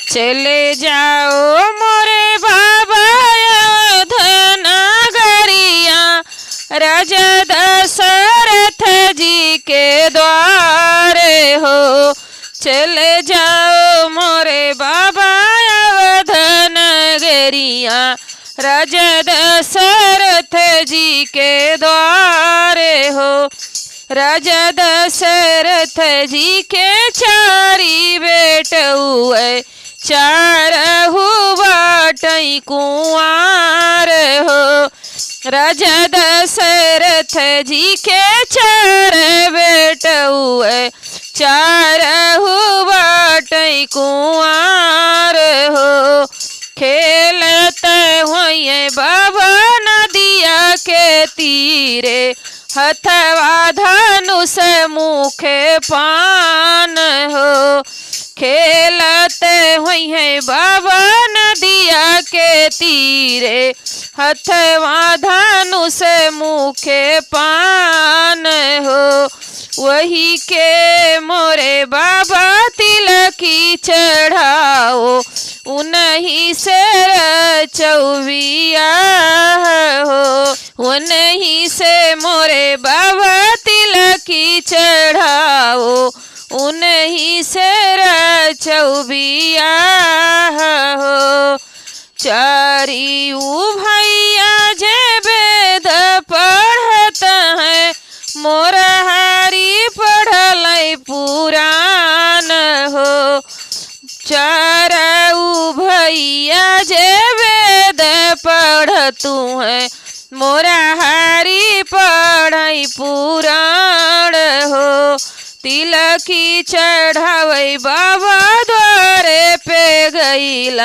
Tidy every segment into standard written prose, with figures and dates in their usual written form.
चले जाओ मोरे बाबा अयोध्या नगरिया, राजा दशरथ जी के द्वारे हो। चले जाओ मोरे बाबा अयोध्या नगरिया, राजा दशरथ जी के द्वारे हो। राजा दशरथ जी के चारी बेटउए, चारहु बाटई कुंवार हो। राजा दशरथ जी के चार बेटउए, चारहु बाटई कुंवार हो। खेलत हुए बाबा नदिया के तीरे, हथवा धनुष मुखे पान हो। खेलत हुए बाबा नदिया के तीरे, हथवा धनुष मुखे पान हो। वही के मोरे बाबा तिलकी चढ़ाओ, उन्हीं से चौबिया हो। उन्हीं से मोरे बाबा तिलकी चढ़ाओ, उन्हीं से चौबिया हो। चारियू भैया जे वेद पढ़त है, मोरा हारी पढ़ल पुराण हो। चारऊ भैया जे वेद पढ़तु है, मोरा हारी पढ़ई पुराण हो। तिलकी चढ़ावई बाबा द्वारे पे गईल,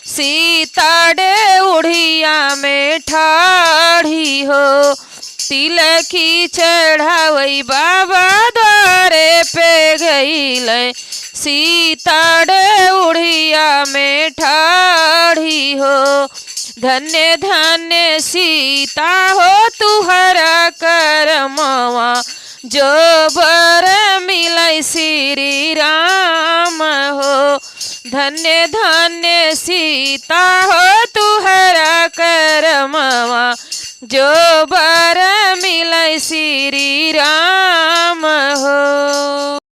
सीता डे उड़िया में ठाढ़ी हो। तिलकी चढ़ावई बाबा द्वारे पे गईल, सीता डे उड़िया में ठाढ़ी हो। धन्य धन्य सीता हो तुहरा करमवा, जो बर मिलै श्री राम हो। धन्य धन्य सीता हो तुहरा करमवा, जो बर मिलै श्री राम हो।